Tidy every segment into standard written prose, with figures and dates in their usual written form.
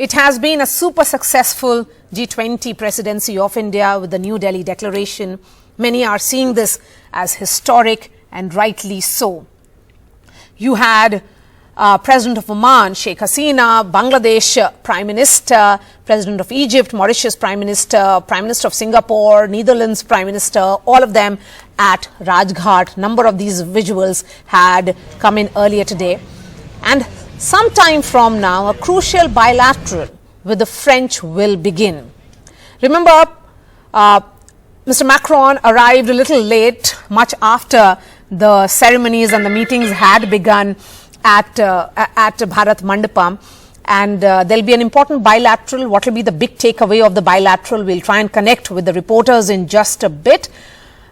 It has been a super successful G20 Presidency of India with the New Delhi Declaration. Many are seeing this as historic, and rightly so. You had President of Oman, Sheikh Hasina, Bangladesh Prime Minister, President of Egypt, Mauritius Prime Minister, Prime Minister of Singapore, Netherlands Prime Minister, all of them at Rajghat. Number of these visuals had come in earlier today. And some time from now, a crucial bilateral with the French will begin. Remember, Mr. Macron arrived a little late, much after the ceremonies and the meetings had begun at Bharat Mandapam, and there'll be an important bilateral. What will be the big takeaway of the bilateral? We'll try and connect with the reporters in just a bit.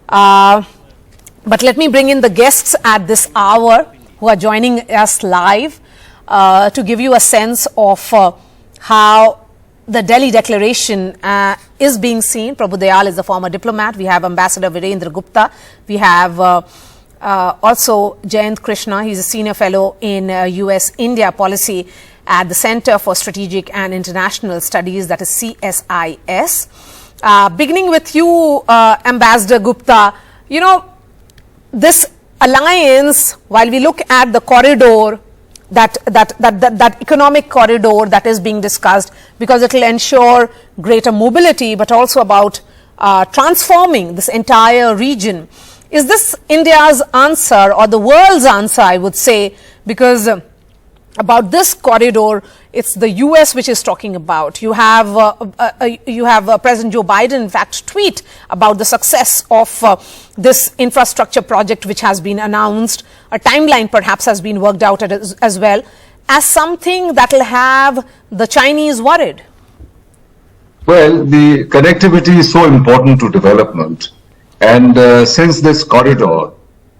But let me bring in the guests at this hour who are joining us live to give you a sense of how the Delhi Declaration is being seen. Prabhu Dayal is the former diplomat. We have Ambassador Virendra Gupta. We have also Jayant Krishna. He's a senior fellow in US-India policy at the Center for Strategic and International Studies, that is CSIS. Beginning with you, Ambassador Gupta, you know, this alliance, while we look at the corridor, that economic corridor that is being discussed, because it will ensure greater mobility, but also about transforming this entire region. Is this India's answer, or the world's answer, I would say, because about this corridor, it's the US which is talking about. You have President Joe Biden, in fact, tweet about the success of this infrastructure project which has been announced. A timeline perhaps has been worked out as well, as something that will have the Chinese worried. Well, the connectivity is so important to development. And since this corridor,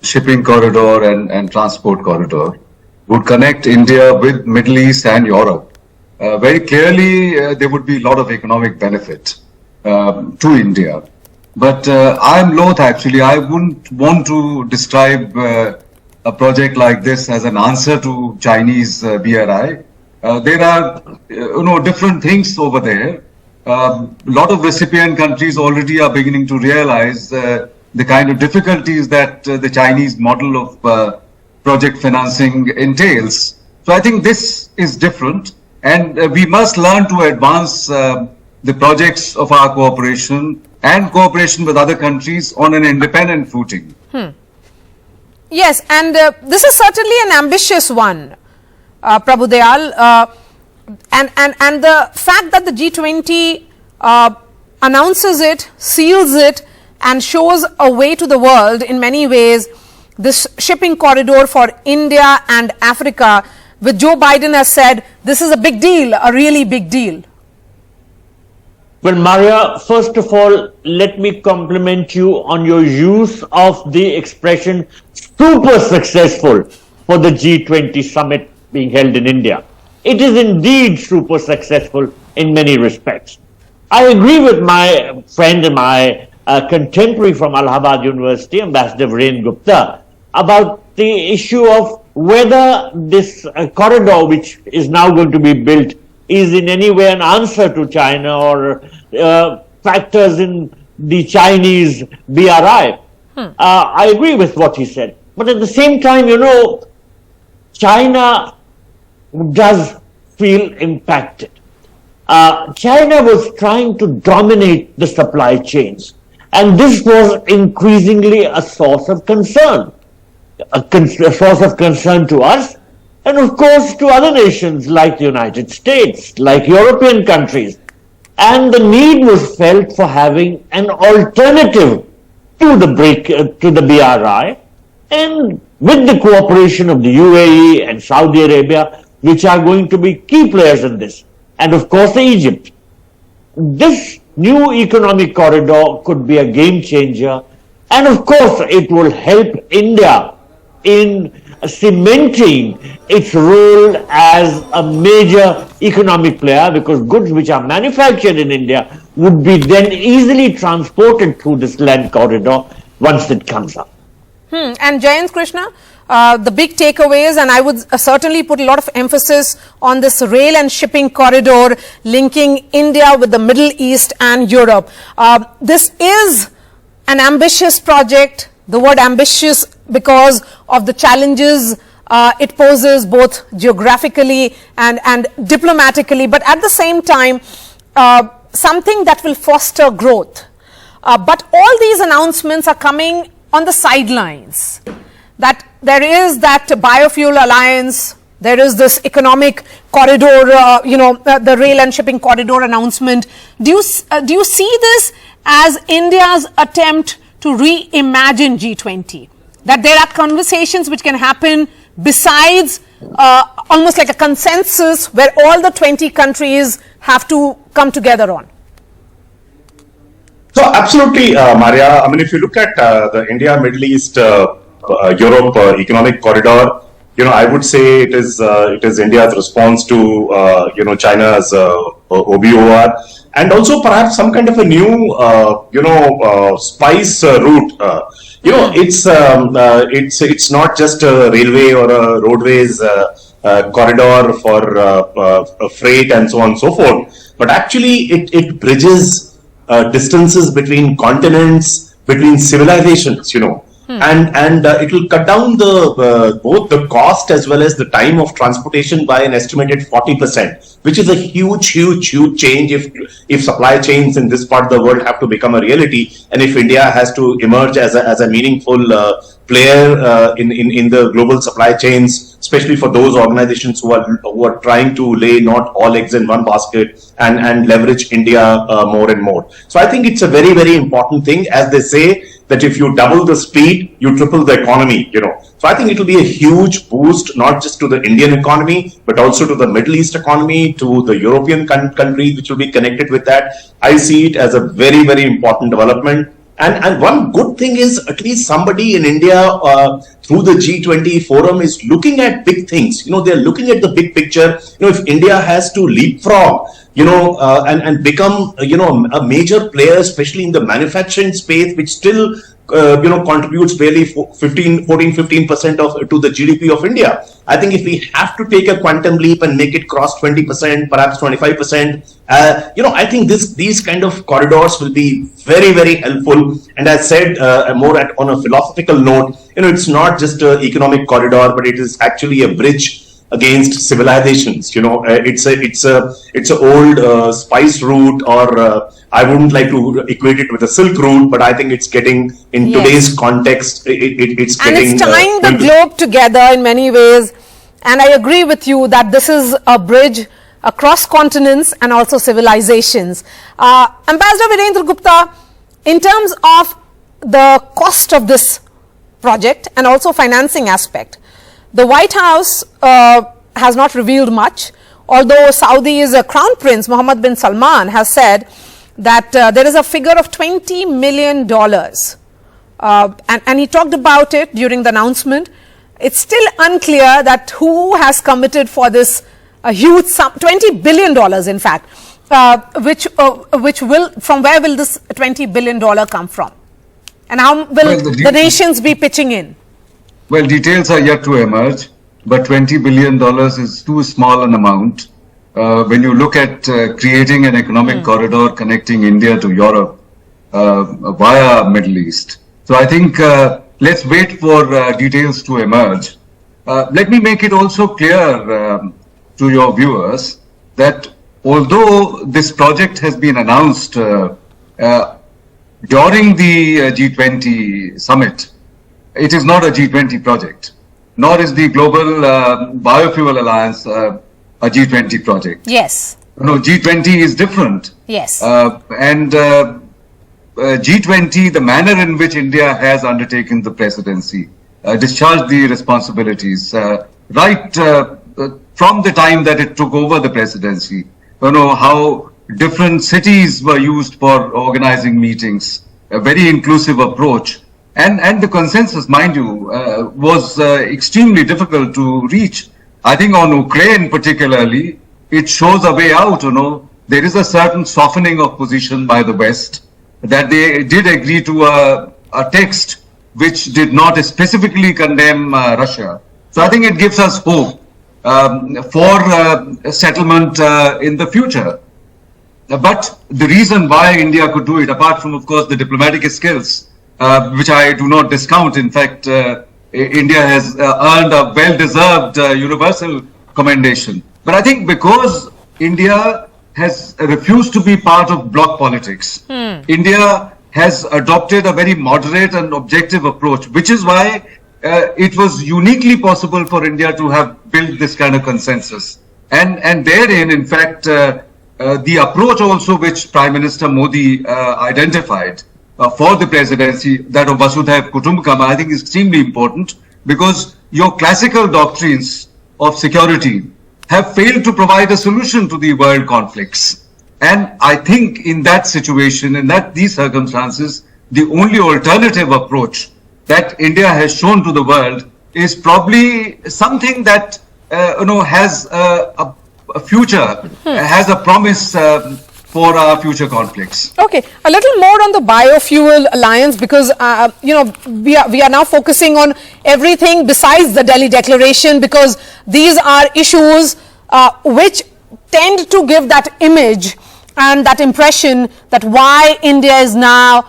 shipping corridor and transport corridor, would connect India with Middle East and Europe, very clearly there would be a lot of economic benefit to India. But I'm loath, actually, I wouldn't want to describe a project like this as an answer to Chinese BRI. There are different things over there. A lot of recipient countries already are beginning to realize the kind of difficulties that the Chinese model of project financing entails. So I think this is different, and we must learn to advance the projects of our cooperation and cooperation with other countries on an independent footing. Yes, and this is certainly an ambitious one, Prabhu Dayal, and the fact that the G20 announces it, seals it, and shows a way to the world in many ways. This shipping corridor for India and Africa, which Joe Biden has said, this is a big deal, a really big deal. Well, Maria, first of all, let me compliment you on your use of the expression super successful for the G20 Summit being held in India. It is indeed super successful in many respects. I agree with my friend and my contemporary from Allahabad University, Ambassador Virendra Gupta, about the issue of whether this corridor, which is now going to be built, is in any way an answer to China or factors in the Chinese BRI. I agree with what he said. But at the same time, you know, China does feel impacted. China was trying to dominate the supply chains, and this was increasingly a source of concern. A source of concern to us, and of course to other nations like the United States, like European countries. And the need was felt for having an alternative to the BRI, and with the cooperation of the UAE and Saudi Arabia, which are going to be key players in this, and of course Egypt. This new economic corridor could be a game changer, and of course it will help India in cementing its role as a major economic player, because goods which are manufactured in India would be then easily transported through this land corridor once it comes up. And Jayant Krishna, the big takeaways, and I would certainly put a lot of emphasis on this rail and shipping corridor linking India with the Middle East and Europe. This is an ambitious project. The word ambitious because of the challenges it poses both geographically and diplomatically, but at the same time, something that will foster growth. But all these announcements are coming on the sidelines. That there is that biofuel alliance, there is this economic corridor, the rail and shipping corridor announcement. Do you see this as India's attempt to reimagine G20? That there are conversations which can happen besides almost like a consensus where all the 20 countries have to come together on? So absolutely, Maria. I mean, if you look at the India, Middle East, Europe economic corridor, I would say it is India's response to China's OBOR, and also perhaps some kind of a new spice route. It's not just a railway or a roadways corridor for freight and so on and so forth, but actually it bridges distances between continents, between civilizations, and it will cut down both the cost as well as the time of transportation by an estimated 40%, which is a huge change if supply chains in this part of the world have to become a reality, and if India has to emerge as a meaningful player in the global supply chains, especially for those organizations who are trying to lay not all eggs in one basket and leverage India more and more. So I think it's a very, very important thing, as they say, that if you double the speed, you triple the economy, So I think it will be a huge boost, not just to the Indian economy, but also to the Middle East economy, to the European countries, which will be connected with that. I see it as a very, very important development. And one good thing is at least somebody in India through the G20 forum is looking at big things. They're looking at the big picture. If India has to leapfrog, and become, a major player, especially in the manufacturing space, which still, contributes barely 15% to the GDP of India. I think if we have to take a quantum leap and make it cross 20%, perhaps 25%, I think these kind of corridors will be very, very helpful. And as said, on a philosophical note, it's not just an economic corridor, but it is actually a bridge against civilizations. It's a old spice route, or I wouldn't like to equate it with a silk route, but I think it's getting in today's context. It's tying the globe together in many ways. And I agree with you that this is a bridge across continents and also civilizations. Ambassador Virendra Gupta, in terms of the cost of this project and also financing aspect, the White House has not revealed much, although Saudi's Crown Prince Mohammed bin Salman has said that there is a figure of $20 million. And he talked about it during the announcement. It's still unclear that who has committed for this huge sum, $20 billion in fact, from where will this $20 billion come from? And how will the nations be pitching in? Well, details are yet to emerge, but $20 billion is too small an amount. When you look at creating an economic corridor connecting India to Europe via Middle East. So I think let's wait for details to emerge. Let me make it also clear to your viewers that although this project has been announced during the G20 Summit, it is not a G20 project, nor is the Global Biofuel Alliance a G20 project. Yes. G20 is different. Yes. G20, the manner in which India has undertaken the presidency, discharged the responsibilities right from the time that it took over the presidency. How different cities were used for organizing meetings, a very inclusive approach. And the consensus, mind you, was extremely difficult to reach. I think on Ukraine particularly, it shows a way out. There is a certain softening of position by the West, that they did agree to a text which did not specifically condemn Russia. So I think it gives us hope for settlement in the future. But the reason why India could do it, apart from, of course, the diplomatic skills, which I do not discount. In fact, India has earned a well-deserved universal commendation. But I think because India has refused to be part of bloc politics, India has adopted a very moderate and objective approach, which is why it was uniquely possible for India to have built this kind of consensus. And therein, in fact, the approach also which Prime Minister Modi identified for the presidency, that of Vasudhaiv Kutumbakam, I think is extremely important, because your classical doctrines of security have failed to provide a solution to the world conflicts. And I think in that situation, in these circumstances, the only alternative approach that India has shown to the world is probably something that has a future, has a promise for our future conflicts. Okay, a little more on the biofuel alliance, because we are now focusing on everything besides the Delhi Declaration, because these are issues which tend to give that image and that impression that why India is now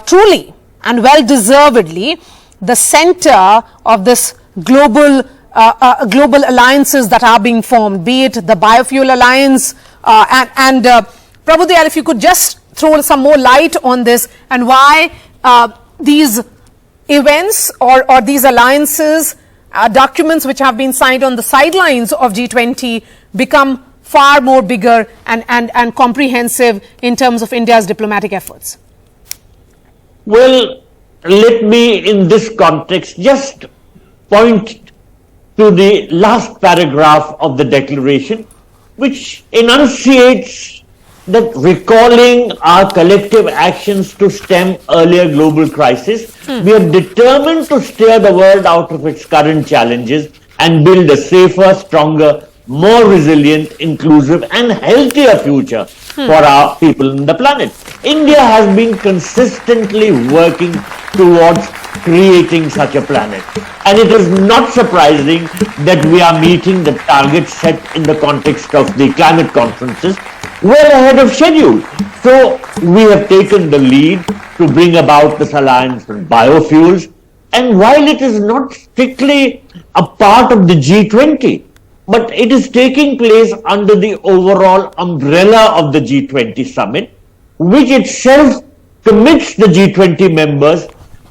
truly and well deservedly the center of this global alliances that are being formed, be it the biofuel alliance and Prabhu Dayal, if you could just throw some more light on this and why these events or these alliances, documents which have been signed on the sidelines of G20 become far more bigger and comprehensive in terms of India's diplomatic efforts. Well, let me in this context just point to the last paragraph of the declaration, which enunciates that recalling our collective actions to stem earlier global crisis, we are determined to steer the world out of its current challenges and build a safer, stronger, more resilient, inclusive and healthier future for our people on the planet. India has been consistently working towards creating such a planet. And it is not surprising that we are meeting the targets set in the context of the climate conferences well ahead of schedule. So we have taken the lead to bring about this alliance on biofuels. And while it is not strictly a part of the G20, but it is taking place under the overall umbrella of the G20 Summit, which itself commits the G20 members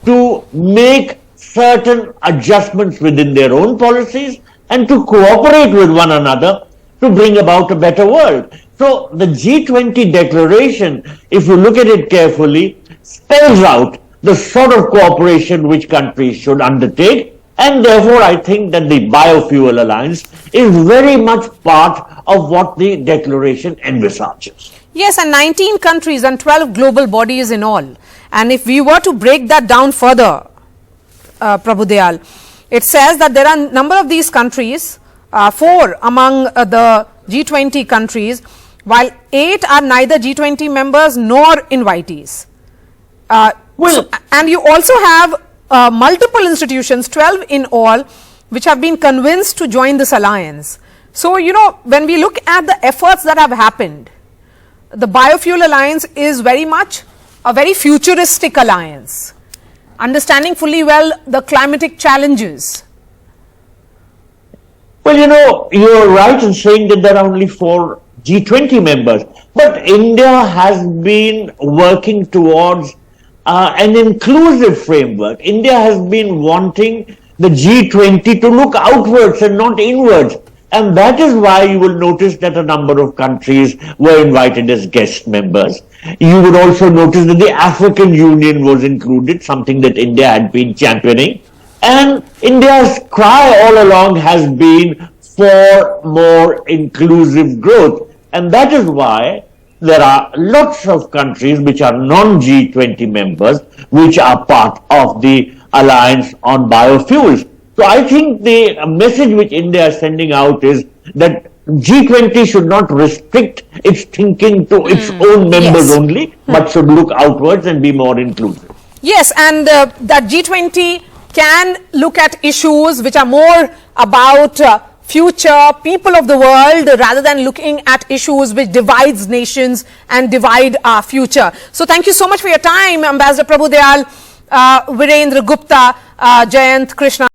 to make certain adjustments within their own policies and to cooperate with one another to bring about a better world. So the G20 declaration, if you look at it carefully, spells out the sort of cooperation which countries should undertake, and therefore I think that the biofuel alliance is very much part of what the declaration envisages. Yes, and 19 countries and 12 global bodies in all. And if we were to break that down further, Prabhu Dayal, it says that there are a number of these countries, 4 among the G20 countries, while 8 are neither G20 members nor invitees. And you also have multiple institutions, 12 in all, which have been convinced to join this alliance. So, when we look at the efforts that have happened, the biofuel alliance is very much a very futuristic alliance, understanding fully well the climatic challenges. Well, you're right in saying that there are only 4 G20 members, but India has been working towards an inclusive framework. India has been wanting the G20 to look outwards and not inwards. And that is why you will notice that a number of countries were invited as guest members. You would also notice that the African Union was included, something that India had been championing. And India's cry all along has been for more inclusive growth. And that is why there are lots of countries which are non-G20 members, which are part of the alliance on biofuels. So I think the message which India is sending out is that G20 should not restrict its thinking to its own members only, but should look outwards and be more inclusive. Yes, and that G20 can look at issues which are more about future people of the world rather than looking at issues which divides nations and divide our future. So thank you so much for your time, Ambassador Prabhu Dayal, Virendra Gupta, Jayant Krishna.